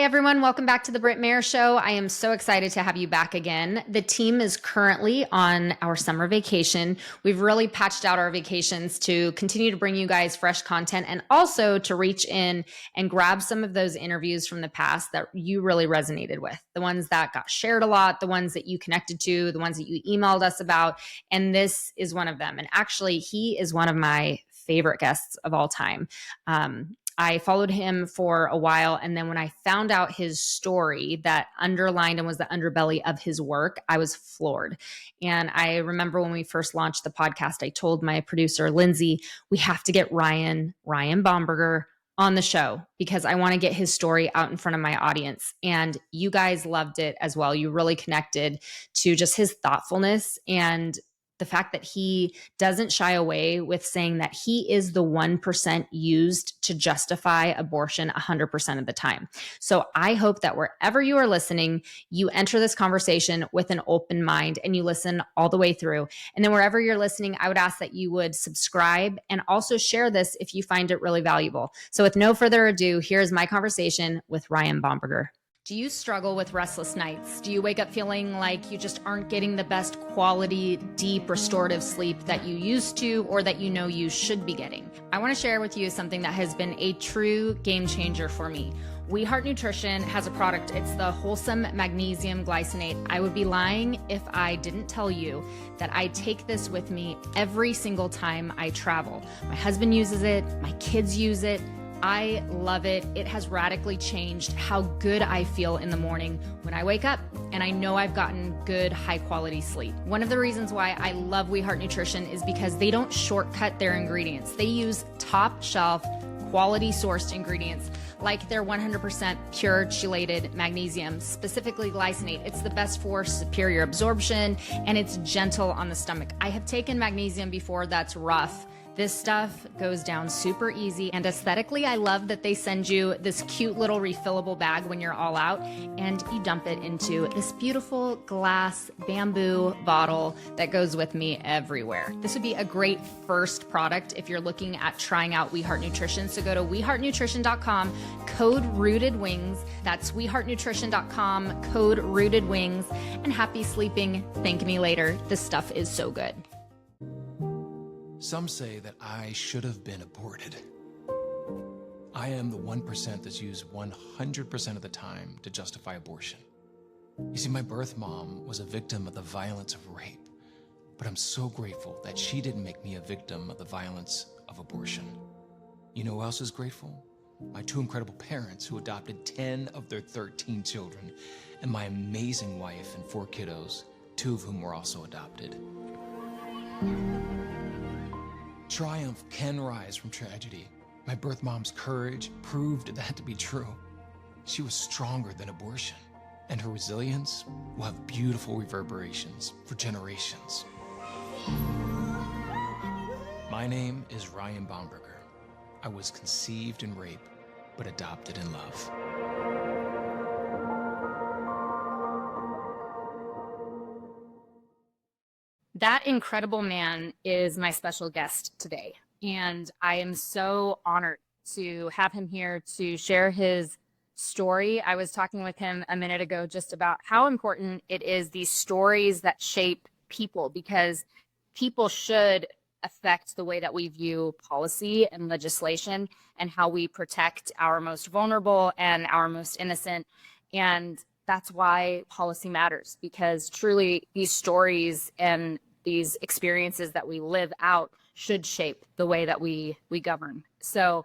everyone. Welcome back to the Britt Mayer Show. I am so excited to have you back again. The team is currently on our summer vacation. We've really patched out our vacations to continue to bring you guys fresh content and also to reach in and grab some of those interviews from the past that you really resonated with, the ones that got shared a lot, the ones that you connected to, the ones that you emailed us about. And this is one of them. And actually, he is one of my favorite guests of all time. I followed him for a while. And then when I found out his story that underlined and was the underbelly of his work, I was floored. And I remember when we first launched the podcast, I told my producer, Lindsay, we have to get Ryan Bomberger on the show because I want to get his story out in front of my audience. And you guys loved it as well. You really connected to just his thoughtfulness and the fact that he doesn't shy away with saying that he is the 1% used to justify abortion 100% of the time. So I hope that wherever you are listening, you enter this conversation with an open mind and you listen all the way through. And then wherever you're listening, I would ask that you would subscribe and also share this if you find it really valuable. So with no further ado, here's my conversation with Ryan Bomberger. Do you struggle with restless nights? Do you wake up feeling like you just aren't getting the best quality, deep, restorative sleep that you used to or that you know you should be getting? I want to share with you something that has been a true game changer for me. We Heart Nutrition has a product. It's the Wholesome Magnesium Glycinate. I would be lying if I didn't tell you that I take this with me every single time I travel. My husband uses it. My kids use it. I love it. It has radically changed how good I feel in the morning when I wake up and I know I've gotten good, high quality sleep. One of the reasons why I love We Heart Nutrition is because they don't shortcut their ingredients. They use top shelf, quality sourced ingredients like their 100% pure chelated magnesium, specifically glycinate. It's the best for superior absorption and it's gentle on the stomach. I have taken magnesium before that's rough. This stuff goes down super easy, and aesthetically, I love that they send you this cute little refillable bag when you're all out, and you dump it into this beautiful glass bamboo bottle that goes with me everywhere. This would be a great first product if you're looking at trying out We Heart Nutrition. So go to weheartnutrition.com, code RootedWings. That's weheartnutrition.com, code RootedWings, and happy sleeping. Thank me later. This stuff is so good. Some say that I should have been aborted. I am the 1% that's used 100% of the time to justify abortion. You see, my birth mom was a victim of the violence of rape, but I'm so grateful that she didn't make me a victim of the violence of abortion. You know who else is grateful? My two incredible parents who adopted 10 of their 13 children, and my amazing wife and 4 kiddos, 2 of whom were also adopted. Triumph can rise from tragedy. My birth mom's courage proved that to be true. She was stronger than abortion, and her resilience will have beautiful reverberations for generations. My name is Ryan Bomberger. I was conceived in rape, but adopted in love. That incredible man is my special guest today, and I am so honored to have him here to share his story. I was talking with him a minute ago just about how important it is, these stories that shape people, because people should affect the way that we view policy and legislation and how we protect our most vulnerable and our most innocent. And that's why policy matters, because truly these stories and these experiences that we live out should shape the way that we govern. So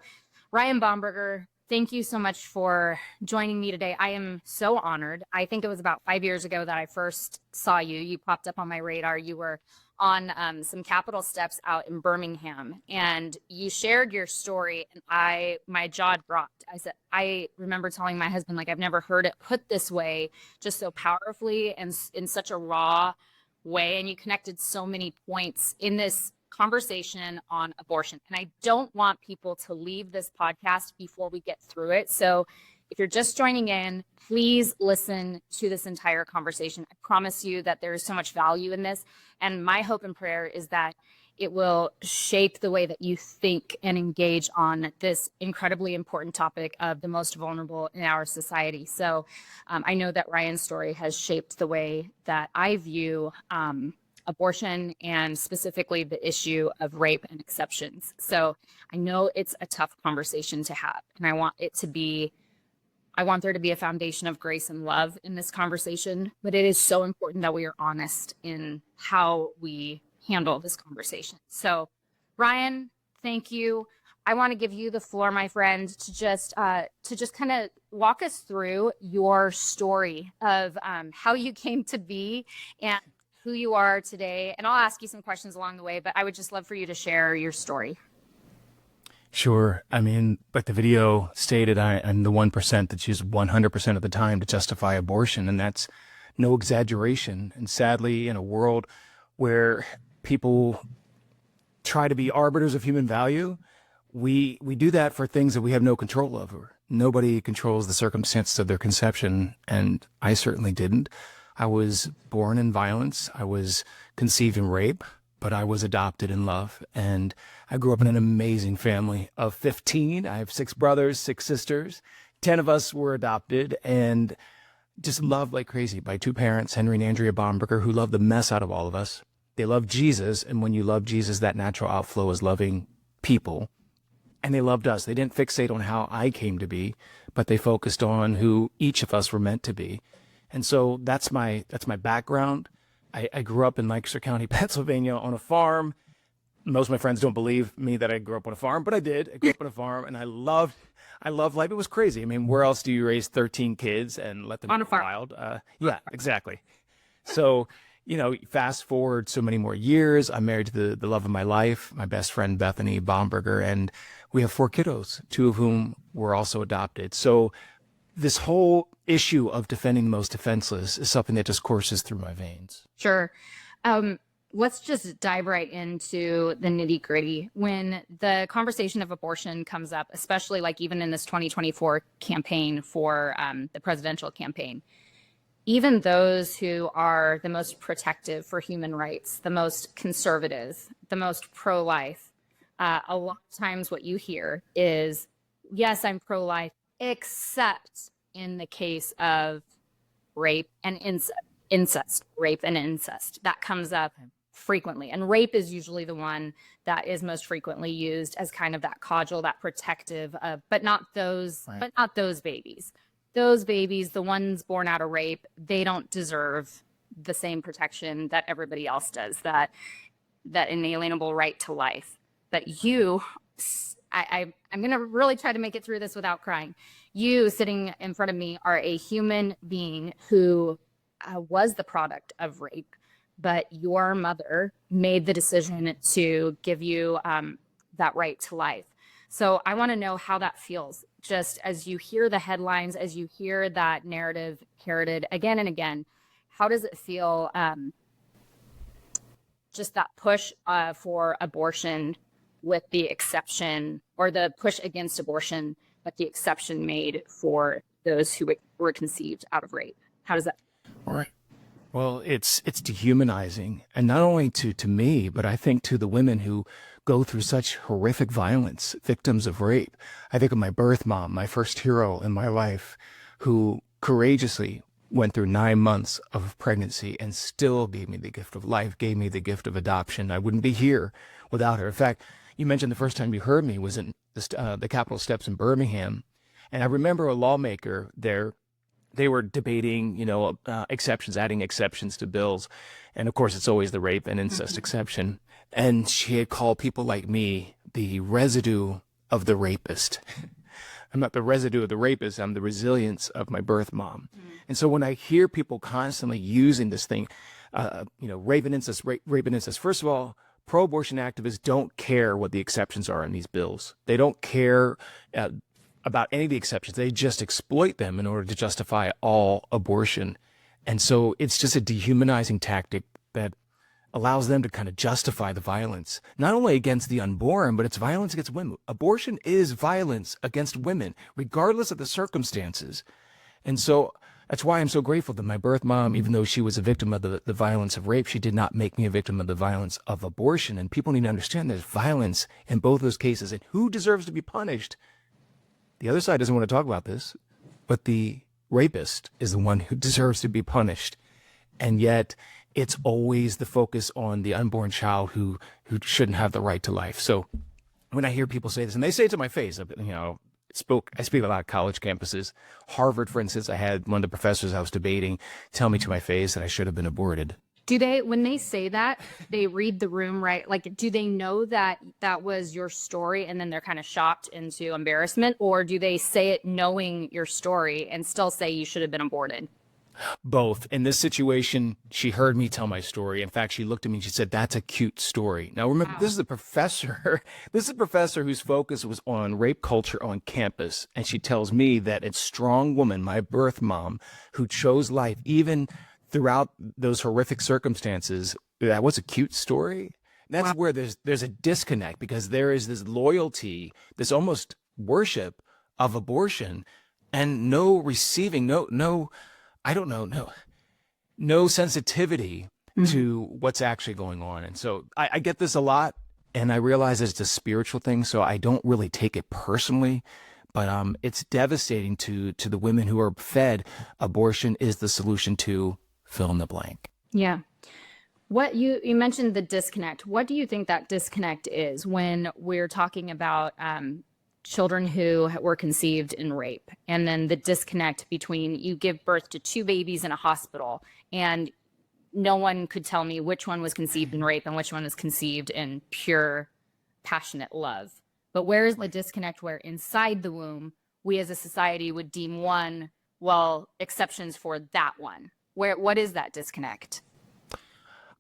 Ryan Bomberger, thank you so much for joining me today. I am so honored. I think it was about 5 years ago that I first saw you. You popped up on my radar. You were on some Capitol steps out in Birmingham, and you shared your story, and my jaw dropped. I remember telling my husband, like, I've never heard it put this way, just so powerfully and in such a raw way. And you connected so many points in this conversation on abortion. And I don't want people to leave this podcast before we get through it. So if you're just joining in, please listen to this entire conversation. I promise you that there is so much value in this. And my hope and prayer is that it will shape the way that you think and engage on this incredibly important topic of the most vulnerable in our society. So I know that Ryan's story has shaped the way that I view abortion and specifically the issue of rape and exceptions. So I know it's a tough conversation to have, and I want there to be a foundation of grace and love in this conversation, but it is so important that we are honest in how we handle this conversation. So, Ryan, thank you. I want to give you the floor, my friend, to just kind of walk us through your story of how you came to be and who you are today. And I'll ask you some questions along the way, but I would just love for you to share your story. Sure. I mean, like the video stated, I'm the 1% that's used 100% of the time to justify abortion, and that's no exaggeration. And sadly, in a world where people try to be arbiters of human value, we do that for things that we have no control over. Nobody controls the circumstances of their conception, and I certainly didn't. I was born in violence. I was conceived in rape, but I was adopted in love. And I grew up in an amazing family of 15. I have 6 brothers, 6 sisters. 10 of us were adopted and just loved like crazy by 2 parents, Henry and Andrea Bomberger, who loved the mess out of all of us. They loved Jesus. And when you love Jesus, that natural outflow is loving people. And they loved us. They didn't fixate on how I came to be, but they focused on who each of us were meant to be. And so that's my background. I grew up in Lancaster County, Pennsylvania, on a farm. Most of my friends don't believe me that I grew up on a farm, but I did. I grew up on a farm, and I loved life. It was crazy. I mean, where else do you raise 13 kids and let them On a farm. wild? Yeah, exactly. So, fast forward so many more years. I'm married to the love of my life, my best friend, Bethany Bomberger, and we have 4 kiddos, 2 of whom were also adopted. So this whole issue of defending the most defenseless is something that just courses through my veins. Sure. Let's just dive right into the nitty gritty. When the conversation of abortion comes up, especially like even in this 2024 campaign for the presidential campaign, even those who are the most protective for human rights, the most conservative, the most pro-life, a lot of times what you hear is, yes, I'm pro-life, except in the case of rape and incest, rape and incest. That comes up frequently. And rape is usually the one that is most frequently used as kind of that causal, that protective, but not those, Right. but not those babies. Those babies, the ones born out of rape, they don't deserve the same protection that everybody else does, that inalienable right to life. But you, I'm going to really try to make it through this without crying. You sitting in front of me are a human being who was the product of rape, but your mother made the decision to give you that right to life. So I want to know how that feels, just as you hear the headlines, as you hear that narrative parroted again and again. How does it feel, just that push for abortion with the exception, or the push against abortion, but the exception made for those who were conceived out of rape? How does that? All right. Well, it's dehumanizing, and not only to me, but I think to the women who go through such horrific violence, victims of rape. I think of my birth mom, my first hero in my life, who courageously went through 9 months of pregnancy and still gave me the gift of life, gave me the gift of adoption. I wouldn't be here without her. In fact, you mentioned the first time you heard me was in the Capitol steps in Birmingham, and I remember a lawmaker there. They were debating, exceptions, adding exceptions to bills. And of course, it's always the rape and incest exception. And she had called people like me the residue of the rapist. I'm not the residue of the rapist. I'm the resilience of my birth mom. And so when I hear people constantly using this thing, rape and incest, first of all, pro-abortion activists don't care what the exceptions are in these bills. They don't care about any of the exceptions. They just exploit them in order to justify all abortion. And so it's just a dehumanizing tactic that allows them to kind of justify the violence, not only against the unborn, but it's violence against women. Abortion is violence against women, regardless of the circumstances. And so That's why I'm so grateful that my birth mom, even though she was a victim of the violence of rape, she did not make me a victim of the violence of abortion. And people need to understand there's violence in both those cases. And who deserves to be punished? The other side doesn't want to talk about this, but the rapist is the one who deserves to be punished. And yet it's always the focus on the unborn child who shouldn't have the right to life. So when I hear people say this, and they say it to my face, I speak at a lot of college campuses. Harvard, for instance, I had one of the professors I was debating tell me to my face that I should have been aborted. Do they, when they say that, they read the room, right? Like, do they know that that was your story and then they're kind of shocked into embarrassment? Or do they say it knowing your story and still say you should have been aborted? Both. In this situation, she heard me tell my story. In fact, she looked at me and she said, "That's a cute story." Now, remember, This is a professor. This is a professor whose focus was on rape culture on campus. And she tells me that a strong woman, my birth mom, who chose life, even throughout those horrific circumstances, that was a cute story. That's where there's a disconnect, because there is this loyalty, this almost worship of abortion, and no receiving, no sensitivity to what's actually going on. And so I get this a lot, and I realize it's a spiritual thing, so I don't really take it personally. But it's devastating to the women who are fed abortion is the solution to fill in the blank. Yeah. What you mentioned the disconnect. What do you think that disconnect is when we're talking about children who were conceived in rape, and then the disconnect between you give birth to two babies in a hospital and no one could tell me which one was conceived in rape and which one was conceived in pure, passionate love? But where is the disconnect where inside the womb, we as a society would deem one, well, exceptions for that one? What is that disconnect?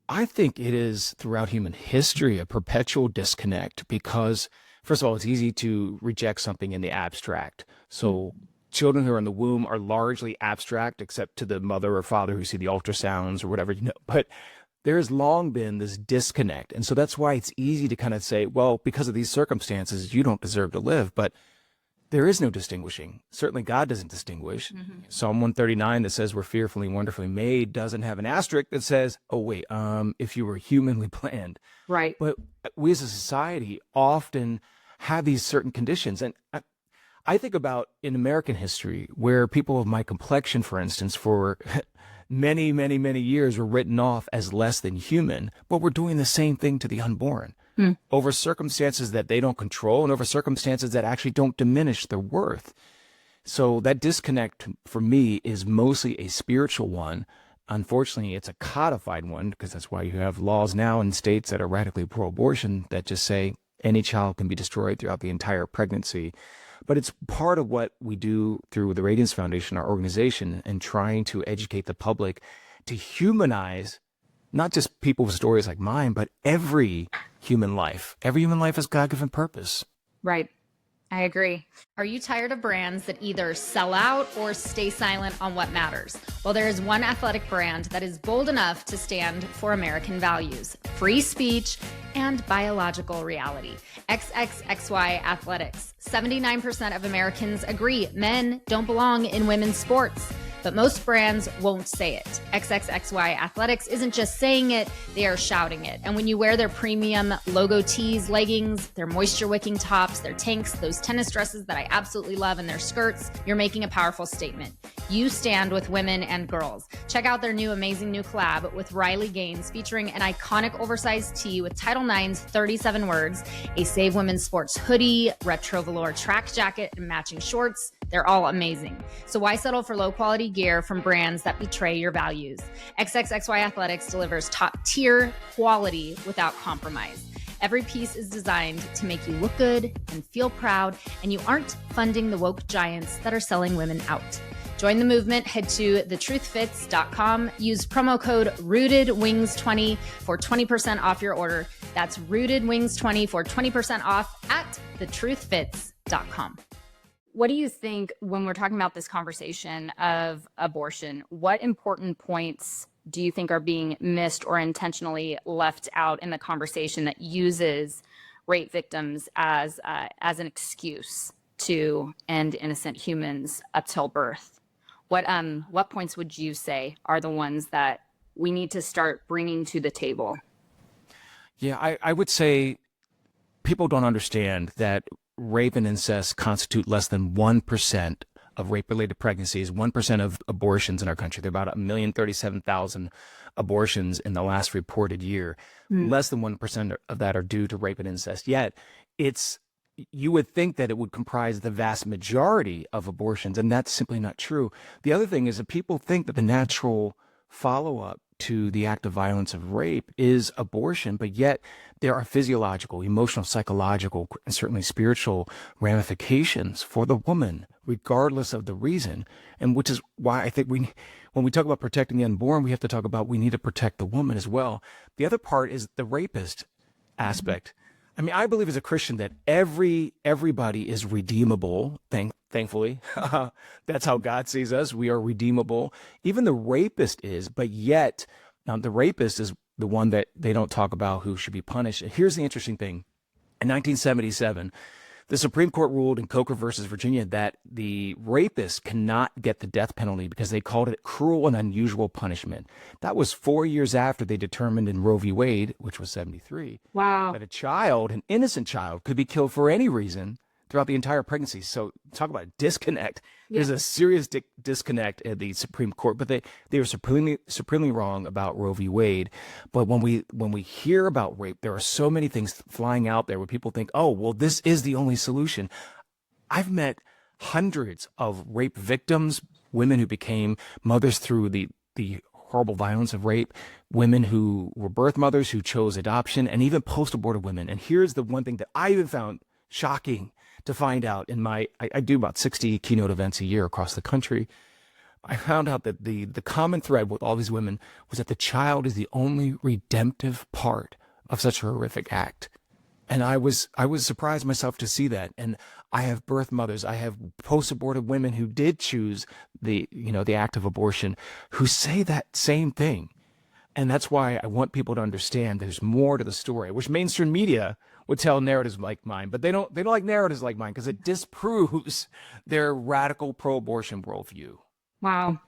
I think it is throughout human history a perpetual disconnect, because first of all, it's easy to reject something in the abstract. So children who are in the womb are largely abstract, except to the mother or father who see the ultrasounds or whatever, but there has long been this disconnect. And so that's why it's easy to kind of say, well, because of these circumstances, you don't deserve to live. But there is no distinguishing. Certainly God doesn't distinguish. Psalm 139 that says we're fearfully and wonderfully made doesn't have an asterisk that says, oh, wait, if you were humanly planned. Right. But we as a society often have these certain conditions. And I think about in American history where people of my complexion, for instance, for many, many, many years were written off as less than human, but we're doing the same thing to the unborn over circumstances that they don't control and over circumstances that actually don't diminish their worth. So that disconnect for me is mostly a spiritual one. Unfortunately, it's a codified one, because that's why you have laws now in states that are radically pro-abortion that just say any child can be destroyed throughout the entire pregnancy. But it's part of what we do through the Radiance Foundation, our organization, and trying to educate the public to humanize not just people with stories like mine, but every human life. Every human life has God-given purpose. Right. I agree. Are you tired of brands that either sell out or stay silent on what matters? Well, there is one athletic brand that is bold enough to stand for American values, free speech, and biological reality. XXXY Athletics. 79% of Americans agree men don't belong in women's sports. But most brands won't say it. XXXY Athletics isn't just saying it, they are shouting it. And when you wear their premium logo tees, leggings, their moisture-wicking tops, their tanks, those tennis dresses that I absolutely love, and their skirts, you're making a powerful statement. You stand with women and girls. Check out their amazing new collab with Riley Gaines, featuring an iconic oversized tee with Title IX's 37 words, a Save Women's Sports hoodie, retro velour track jacket, and matching shorts. They're all amazing. So why settle for low quality gear from brands that betray your values? XXXY Athletics delivers top tier quality without compromise. Every piece is designed to make you look good and feel proud, and you aren't funding the woke giants that are selling women out. Join the movement. Head to thetruthfits.com. Use promo code RootedWings20 for 20% off your order. That's RootedWings20 for 20% off at thetruthfits.com. What do you think when we're talking about this conversation of abortion? What important points do you think are being missed or intentionally left out in the conversation that uses rape victims as an excuse to end innocent humans up till birth? What points would you say are the ones that we need to start bringing to the table? Yeah, I would say people don't understand that rape and incest constitute less than 1% of rape-related pregnancies, 1% of abortions in our country. There are about 1,037,000 abortions in the last reported year. Less than 1% of that are due to rape and incest. Yet, you would think that it would comprise the vast majority of abortions, and that's simply not true. The other thing is that people think that the natural follow-up to the act of violence of rape is abortion, but yet there are physiological, emotional, psychological, and certainly spiritual ramifications for the woman, regardless of the reason. And which is why I think when we talk about protecting the unborn, we have to talk about we need to protect the woman as well. The other part is the rapist aspect. I mean, I believe as a Christian that everybody is redeemable, thankfully. That's how God sees us. We are redeemable. Even the rapist is, but yet the rapist is the one that they don't talk about who should be punished. And here's the interesting thing. In 1977, the Supreme Court ruled in Coker versus Virginia that the rapist cannot get the death penalty because they called it cruel and unusual punishment. That was 4 years after they determined in Roe v. Wade, which was 73, Wow. that a child, an innocent child, could be killed for any reason throughout the entire pregnancy. So talk about a disconnect. Yeah. There's a serious disconnect at the Supreme Court, but they were supremely wrong about Roe v. Wade. But when we hear about rape, there are so many things flying out there where people think, oh, well, this is the only solution. I've met hundreds of rape victims, women who became mothers through the horrible violence of rape, women who were birth mothers who chose adoption, and even post-abortive women. And here's the one thing that I even found shocking to find out in I do about 60 keynote events a year across the country. I found out that the common thread with all these women was that the child is the only redemptive part of such a horrific act. And I was surprised myself to see that. And I have birth mothers, I have post-abortive women who did choose the act of abortion who say that same thing. And that's why I want people to understand there's more to the story, which mainstream media would tell narratives like mine, but they don't like narratives like mine because it disproves their radical pro-abortion worldview. Wow.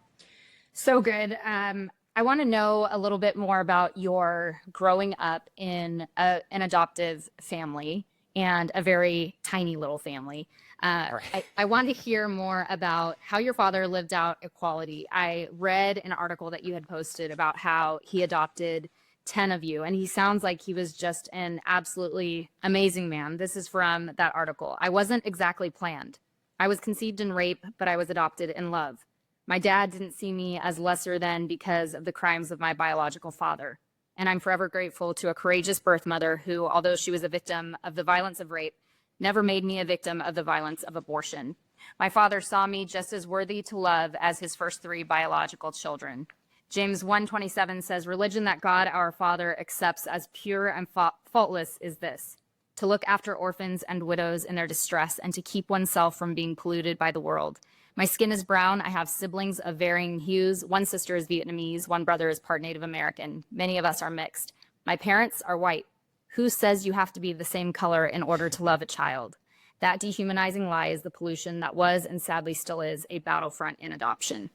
So good. I want to know a little bit more about your growing up in an adoptive family and a very tiny little family. I want to hear more about how your father lived out equality. I read an article that you had posted about how he adopted 10 of you, and he sounds like he was just an absolutely amazing man. This is from that article. I wasn't exactly planned. I was conceived in rape, but I was adopted in love. My dad didn't see me as lesser than because of the crimes of my biological father. And I'm forever grateful to a courageous birth mother who, although she was a victim of the violence of rape, never made me a victim of the violence of abortion. My father saw me just as worthy to love as his first 3 biological children. James 1:27 says, religion that God our Father accepts as pure and faultless is this, to look after orphans and widows in their distress and to keep oneself from being polluted by the world. My skin is brown. I have siblings of varying hues. One sister is Vietnamese. One brother is part Native American. Many of us are mixed. My parents are white. Who says you have to be the same color in order to love a child? That dehumanizing lie is the pollution that was and sadly still is a battlefront in adoption.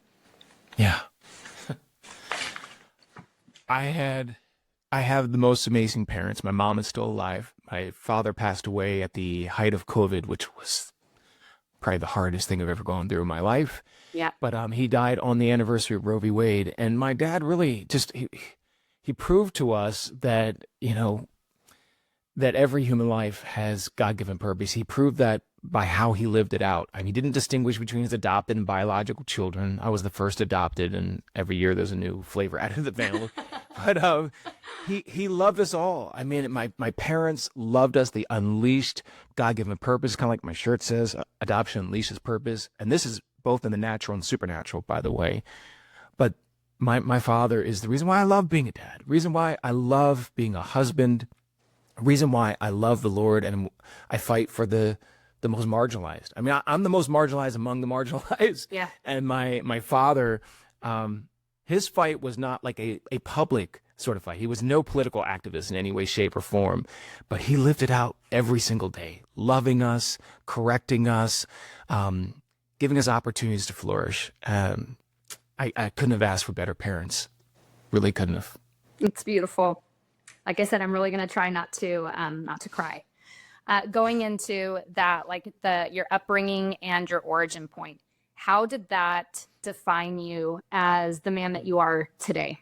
Yeah. I have the most amazing parents. My mom is still alive. My father passed away at the height of COVID, which was probably the hardest thing I've ever gone through in my life. Yeah. But he died on the anniversary of Roe v. Wade. And my dad really just, he proved to us that, that every human life has God-given purpose. He proved that by how he lived it out. I mean, he didn't distinguish between his adopted and biological children. I was the first adopted, and every year there's a new flavor added to the family. But he loved us all. I mean, my parents loved us. They unleashed God-given purpose, kind of like my shirt says, adoption unleashes purpose. And this is both in the natural and supernatural, by the way. But my father is the reason why I love being a dad, reason why I love being a husband, reason why I love the Lord and I fight for the most marginalized. I mean, I'm the most marginalized among the marginalized. Yeah. And my father, his fight was not like a public sort of fight. He was no political activist in any way, shape, or form, but he lived it out every single day, loving us, correcting us, giving us opportunities to flourish. And I couldn't have asked for better parents. Really couldn't have. It's beautiful. Like I said, I'm really going to try not to cry. Going into that, like your upbringing and your origin point, how did that define you as the man that you are today?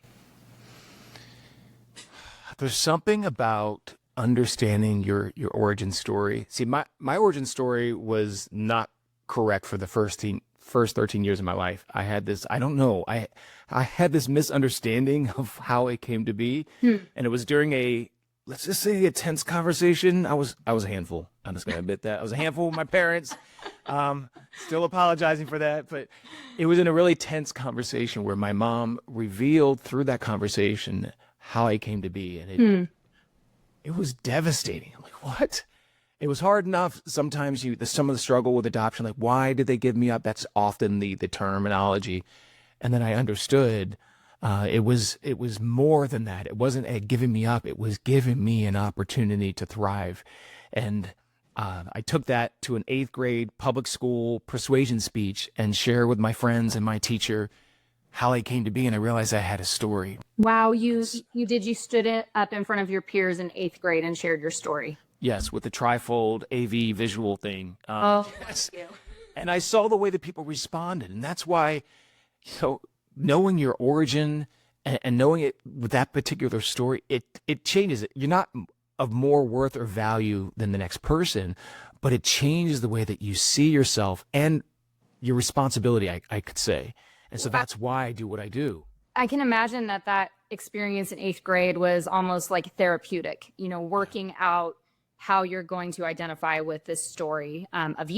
There's something about understanding your origin story. See, my origin story was not correct for the first 13 years of my life. I had this, I don't know, I had this misunderstanding of how it came to be. And it was during a, let's just say, a tense conversation. I was a handful. I'm just going to admit that. I was a handful with my parents. Still apologizing for that. But it was in a really tense conversation where my mom revealed through that conversation how I came to be. And it was devastating. I'm like, what? It was hard enough. Sometimes some of the struggle with adoption, like, why did they give me up? That's often the terminology. And then I understood it was more than that. It wasn't a giving me up. It was giving me an opportunity to thrive. And I took that to an 8th grade public school persuasion speech and share with my friends and my teacher how I came to be. And I realized I had a story. Wow, you stood up in front of your peers in 8th grade and shared your story. Yes, with the trifold AV visual thing. Yes. Thank you. And I saw the way that people responded. And that's why, knowing your origin and knowing it with that particular story, it changes it. You're not of more worth or value than the next person, but it changes the way that you see yourself and your responsibility, I could say. And so that's why I do what I do. I can imagine that experience in 8th grade was almost like therapeutic, working out how you're going to identify with this story of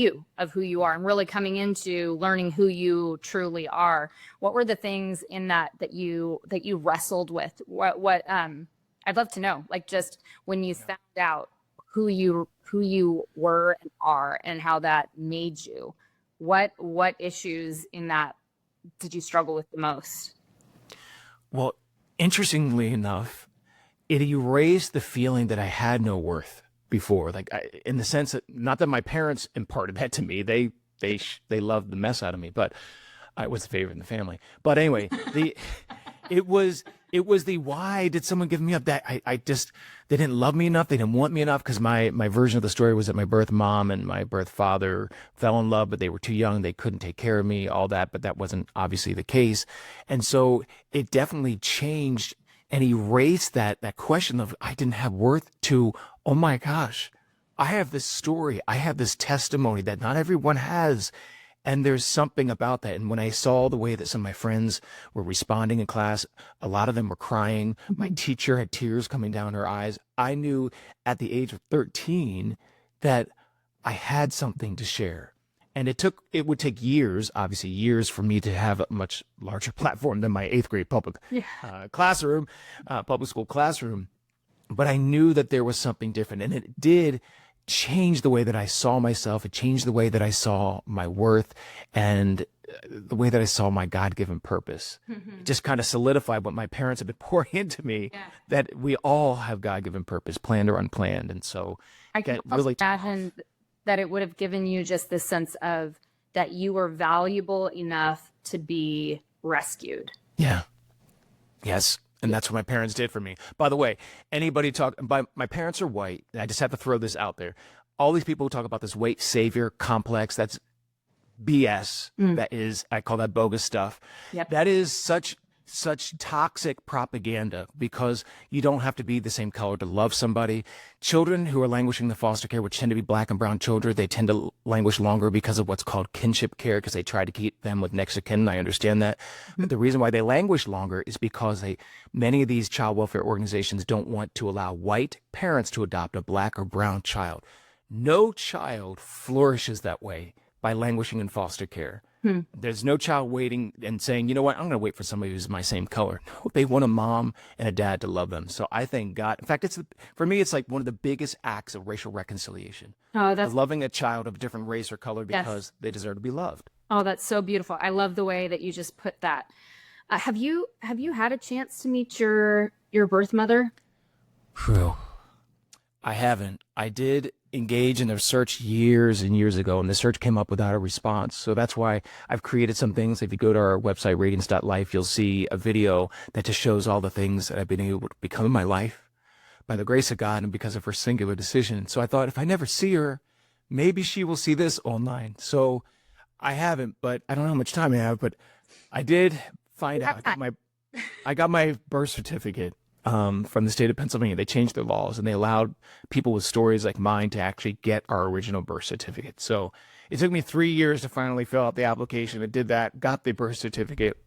who you are, and really coming into learning who you truly are. What were the things in that you wrestled with? What I'd love to know, like, just when you found out who you were and are and how that made you, what issues in that did you struggle with the most? Well, interestingly enough, it erased the feeling that I had no worth before, like in the sense that, not that my parents imparted that to me, they loved the mess out of me, but I was the favorite in the family. But anyway, it was the, why did someone give me up? That they didn't love me enough, they didn't want me enough, because my version of the story was that my birth mom and my birth father fell in love, but they were too young, they couldn't take care of me, all that. But that wasn't obviously the case. And so it definitely changed and erased that question of I didn't have worth to, oh my gosh, I have this story, I have this testimony that not everyone has. And there's something about that. And when I saw the way that some of my friends were responding in class, a lot of them were crying. My teacher had tears coming down her eyes. I knew at the age of 13 that I had something to share. And it would take years, obviously years, for me to have a much larger platform than my 8th grade public classroom, public school classroom. But I knew that there was something different, and it did change the way that I saw myself. It changed the way that I saw my worth and the way that I saw my God-given purpose. It just kind of solidified what my parents have been pouring into me, that we all have God-given purpose, planned or unplanned. And so I can really imagine that it would have given you just this sense of that you were valuable enough to be rescued. Yeah. Yes. And that's what my parents did for me. By the way, my parents are white. I just have to throw this out there. All these people who talk about this white savior complex, that's BS. That is, I call that bogus stuff. Yep. That is such toxic propaganda, because you don't have to be the same color to love somebody. Children who are languishing in the foster care, which tend to be black and brown children, they tend to languish longer because of what's called kinship care, because they try to keep them with next of kin. I understand that. But the reason why they languish longer is because many of these child welfare organizations don't want to allow white parents to adopt a black or brown child. No child flourishes that way by languishing in foster care. There's no child waiting and saying, you know what, I'm going to wait for somebody who's my same color. No, they want a mom and a dad to love them. So I thank God. In fact, for me, it's like one of the biggest acts of racial reconciliation. Oh, that's loving a child of a different race or color because they deserve to be loved. Oh, that's so beautiful. I love the way that you just put that. Have you had a chance to meet your birth mother? True. I haven't. I did engaged in a search years and years ago, and the search came up without a response. So that's why I've created some things. If you go to our website, radiance.life, you'll see a video that just shows all the things that I've been able to become in my life by the grace of God and because of her singular decision. So I thought, if I never see her, maybe she will see this online. So I haven't, but I don't know how much time I have, but I did find out. I got my birth certificate from the state of Pennsylvania. They changed their laws and they allowed people with stories like mine to actually get our original birth certificate. So it took me 3 years to finally fill out the application. I did that, got the birth certificate.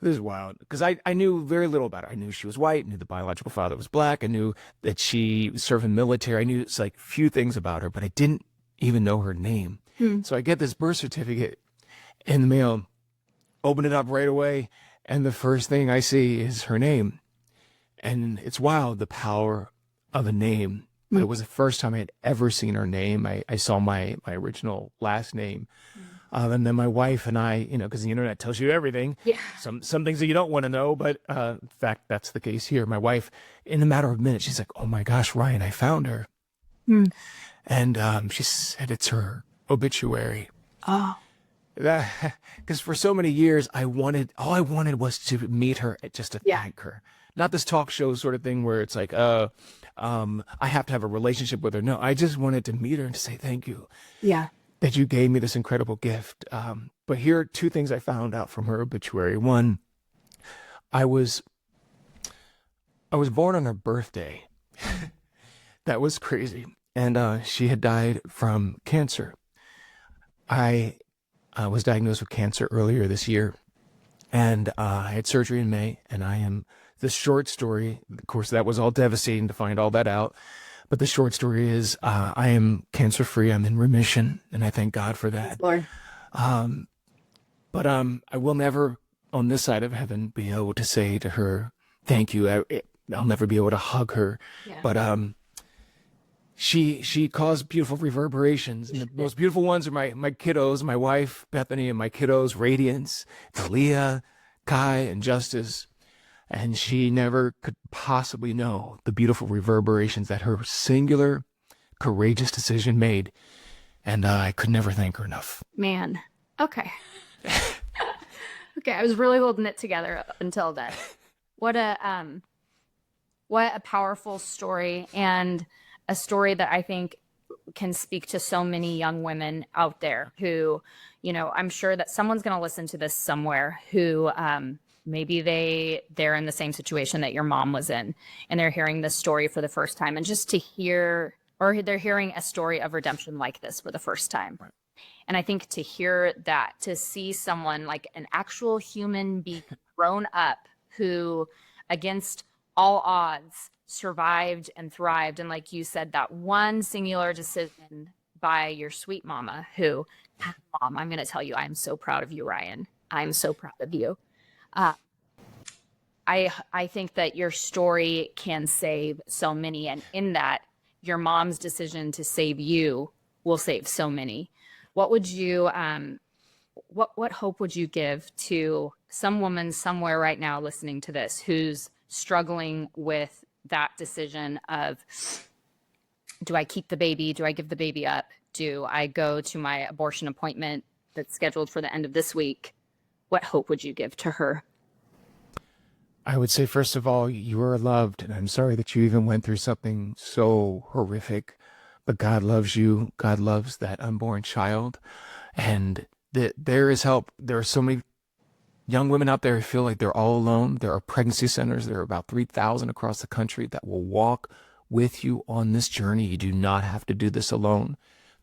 This is wild because I knew very little about her. I knew she was white, knew the biological father was black. I knew that she served in the military. I knew it's like few things about her, but I didn't even know her name. So I get this birth certificate in the mail, open it up right away, and the first thing I see is her name. And it's wild, the power of a name. But it was the first time I had ever seen her name. I saw my original last name. And then my wife and I, because the internet tells you everything. Yeah. Some things that you don't want to know, but in fact, that's the case here. My wife, in a matter of minutes, she's like, "Oh my gosh, Ryan, I found her." And she said it's her obituary. Oh. Because for so many years, all I wanted was to meet her, just to thank her. Not this talk show sort of thing where it's like, I have to have a relationship with her. No, I just wanted to meet her and to say thank you. Yeah. That you gave me this incredible gift. But here are two things I found out from her obituary. One, I was born on her birthday. That was crazy. And she had died from cancer. I was diagnosed with cancer earlier this year, and I had surgery in May, and I am, the short story, of course, that was all devastating to find all that out, but the short story is I am cancer-free, I'm in remission, and I thank God for that. Lord. But I will never, on this side of heaven, be able to say to her, thank you. I'll never be able to hug her, but she caused beautiful reverberations, and the most beautiful ones are my kiddos, my wife Bethany, and my kiddos Radiance, Aaliyah, Kai, and Justice. And she never could possibly know the beautiful reverberations that her singular, courageous decision made, and I could never thank her enough. Man. Okay. Okay, I was really holding it together up until then. What a powerful story, and a story that I think can speak to so many young women out there who, I'm sure that someone's going to listen to this somewhere who maybe they're in the same situation that your mom was in, and they're hearing this story for the first time, and just to hear, or they're hearing a story of redemption like this for the first time. Right. And I think to hear that, to see someone like an actual human be grown up who, against all odds, survived and thrived. And like you said, that one singular decision by your sweet mama who, Mom, I'm going to tell you, I'm so proud of you, Ryan. I'm so proud of you. I think that your story can save so many. And in that, your mom's decision to save you will save so many. What would you, what hope would you give to some woman somewhere right now listening to this who's struggling with that decision of, do I keep the baby? Do I give the baby up? Do I go to my abortion appointment that's scheduled for the end of this week? What hope would you give to her? I would say, first of all, you are loved, and I'm sorry that you even went through something so horrific, but God loves you. God loves that unborn child, and there is help. There are so many young women out there who feel like they're all alone. There are pregnancy centers. There are about 3,000 across the country that will walk with you on this journey. You do not have to do this alone.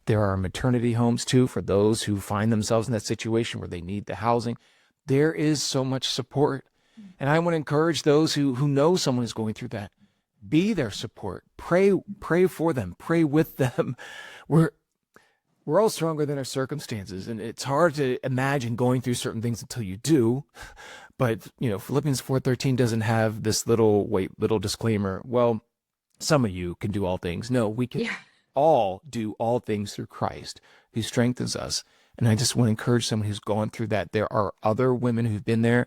There are maternity homes, too, for those who find themselves in that situation where they need the housing. There is so much support. And I want to encourage those who know someone is going through that. Be their support. Pray for them. Pray with them. We're all stronger than our circumstances, and it's hard to imagine going through certain things until you do. But Philippians 4:13 doesn't have this little disclaimer. Well, some of you can do all things. No, we can all do all things through Christ who strengthens us. And I just want to encourage someone who's gone through that. There are other women who've been there.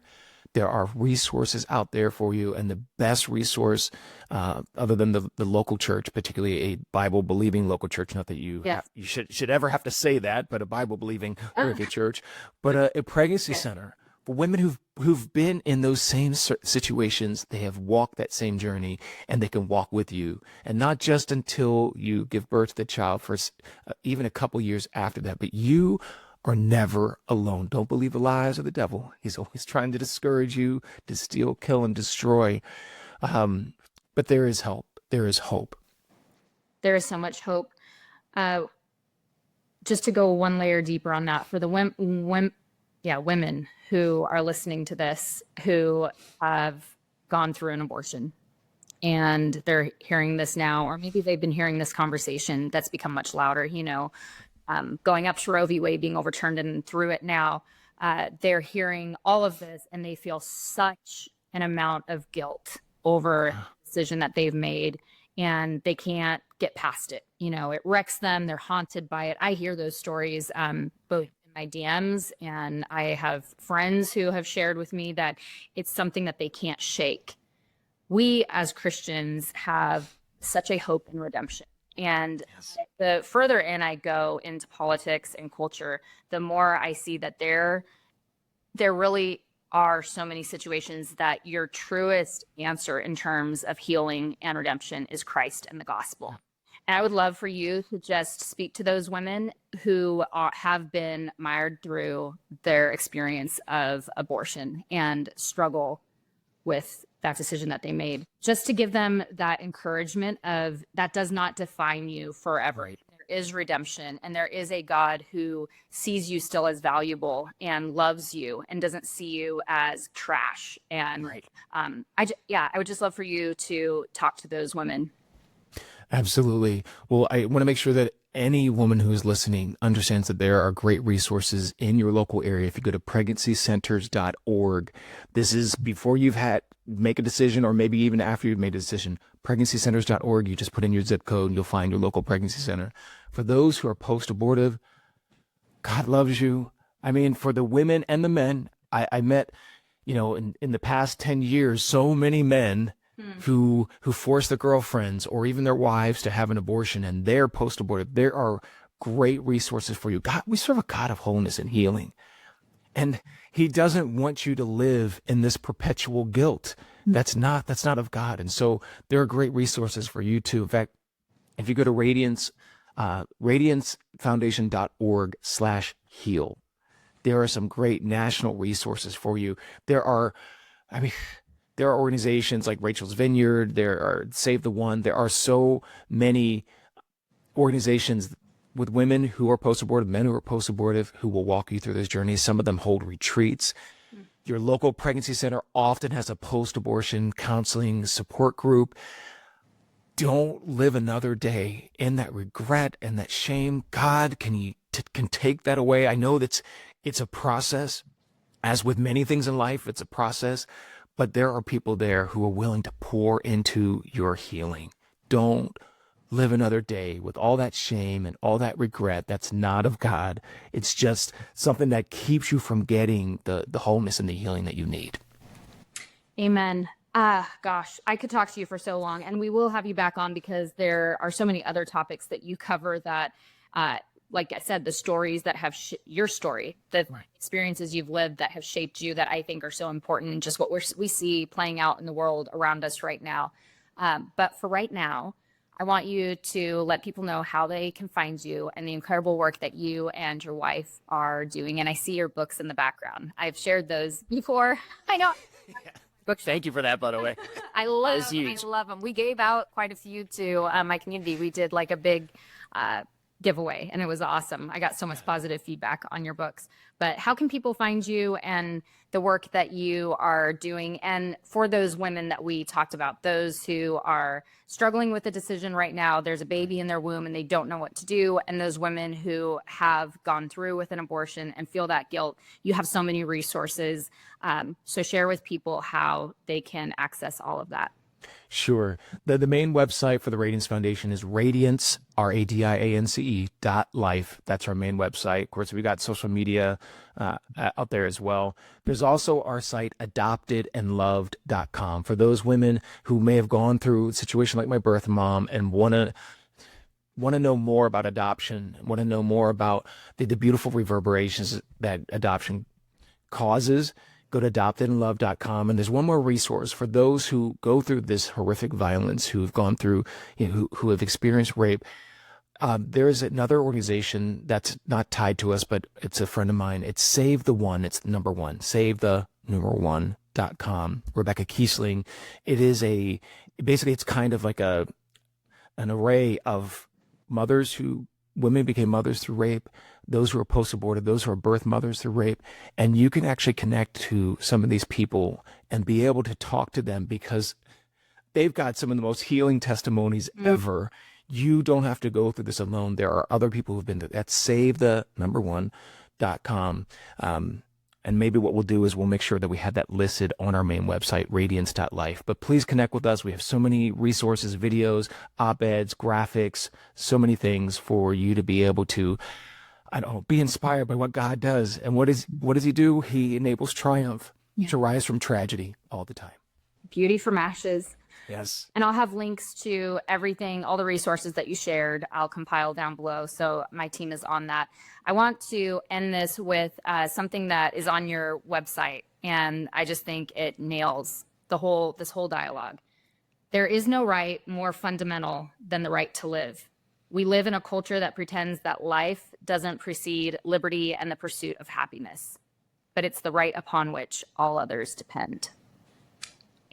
There are resources out there for you, and the best resource, other than the local church, particularly a Bible-believing local church, not that you should ever have to say that, but a Bible-believing horrific church, but a pregnancy center for women who've been in those same situations. They have walked that same journey, and they can walk with you, and not just until you give birth to the child, for even a couple years after that, but you are never alone. Don't believe the lies of the devil. He's always trying to discourage you, to steal, kill, and destroy. But there is help. There is hope. There is so much hope. Just to go one layer deeper on that, for the women who are listening to this, who have gone through an abortion, and they're hearing this now, or maybe they've been hearing this conversation that's become much louder, going up to Roe v. Wade being overturned and through it now, they're hearing all of this and they feel such an amount of guilt over the decision that they've made, and they can't get past it. It wrecks them. They're haunted by it. I hear those stories both in my DMs, and I have friends who have shared with me that it's something that they can't shake. We as Christians have such a hope in redemption. And the further in I go into politics and culture, the more I see that there really are so many situations that your truest answer in terms of healing and redemption is Christ and the gospel. And I would love for you to just speak to those women who have been mired through their experience of abortion and struggle with that decision that they made, just to give them that encouragement of that does not define you forever. Right. There is redemption, and there is a God who sees you still as valuable and loves you and doesn't see you as trash. And I would just love for you to talk to those women. Absolutely. Well, I want to make sure that any woman who is listening understands that there are great resources in your local area. If you go to pregnancycenters.org, this is before you've make a decision, or maybe even after you've made a decision. Pregnancycenters.org, you just put in your zip code and you'll find your local pregnancy center. For those who are post-abortive, God loves you. I mean, for the women and the men, I met, in the past 10 years, so many men who force their girlfriends or even their wives to have an abortion, and they're post-abortive. There are great resources for you. God, we serve a God of wholeness and healing, and he doesn't want you to live in this perpetual guilt. That's not of God. And so there are great resources for you too. In fact, if you go to Radiance, radiancefoundation.org/heal, there are some great national resources for you. There are organizations like Rachel's Vineyard, there are Save the One. There are so many organizations with women who are post-abortive, men who are post-abortive, who will walk you through this journey. Some of them hold retreats. Your local pregnancy center often has a post-abortion counseling support group. Don't live another day in that regret and that shame. God can take that away. I know that it's a process. As with many things in life, it's a process. But there are people there who are willing to pour into your healing. Don't live another day with all that shame and all that regret. That's not of God. It's just something that keeps you from getting the wholeness and the healing that you need. Amen. Gosh, I could talk to you for so long, and we will have you back on because there are so many other topics that you cover that, like I said, the stories that have your story, the experiences you've lived that have shaped you, that I think are so important, and just what we see playing out in the world around us right now. But for right now, I want you to let people know how they can find you and the incredible work that you and your wife are doing. And I see your books in the background. I've shared those before. I know. Books. Thank you for that, by the way. I love them. We gave out quite a few to my community. We did like a big giveaway, and it was awesome. I got so much positive feedback on your books. But how can people find you and the work that you are doing? And for those women that we talked about, those who are struggling with a decision right now, there's a baby in their womb and they don't know what to do, and those women who have gone through with an abortion and feel that guilt, you have so many resources. So share with people how they can access all of that. Sure. The main website for the Radiance Foundation is Radiance, RADIANCE.life. That's our main website. Of course, we got social media out there as well. There's also our site, adoptedandloved.com, for those women who may have gone through a situation like my birth mom and want to know more about adoption, want to know more about the beautiful reverberations that adoption causes. Go to adoptedandlove.com. And there's one more resource for those who go through this horrific violence, who've gone through, who have experienced rape. There is another organization that's not tied to us, but it's a friend of mine. It's Save the One. It's the number one, SaveThe1.com. Rebecca Kiesling. It is basically it's kind of like an array of women became mothers through rape, those who are post-aborted, those who are birth mothers through rape. And you can actually connect to some of these people and be able to talk to them because they've got some of the most healing testimonies ever. You don't have to go through this alone. There are other people who've been to that. SaveThe1.com. And maybe what we'll do is we'll make sure that we have that listed on our main website, radiance.life. But please connect with us. We have so many resources, videos, op-eds, graphics, so many things for you to be able to, be inspired by what God does. And what does he do? He enables triumph to rise from tragedy all the time. Beauty from ashes. Yes. And I'll have links to everything, all the resources that you shared, I'll compile down below. So my team is on that. I want to end this with something that is on your website. And I just think it nails this whole dialogue. There is no right more fundamental than the right to live. We live in a culture that pretends that life doesn't precede liberty and the pursuit of happiness, but it's the right upon which all others depend.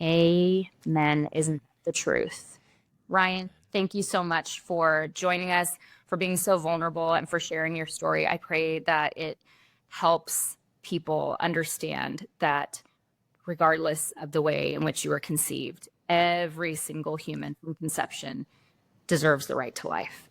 Amen. Isn't the truth? Ryan, thank you so much for joining us, for being so vulnerable, and for sharing your story. I pray that it helps people understand that regardless of the way in which you were conceived, every single human from conception deserves the right to life.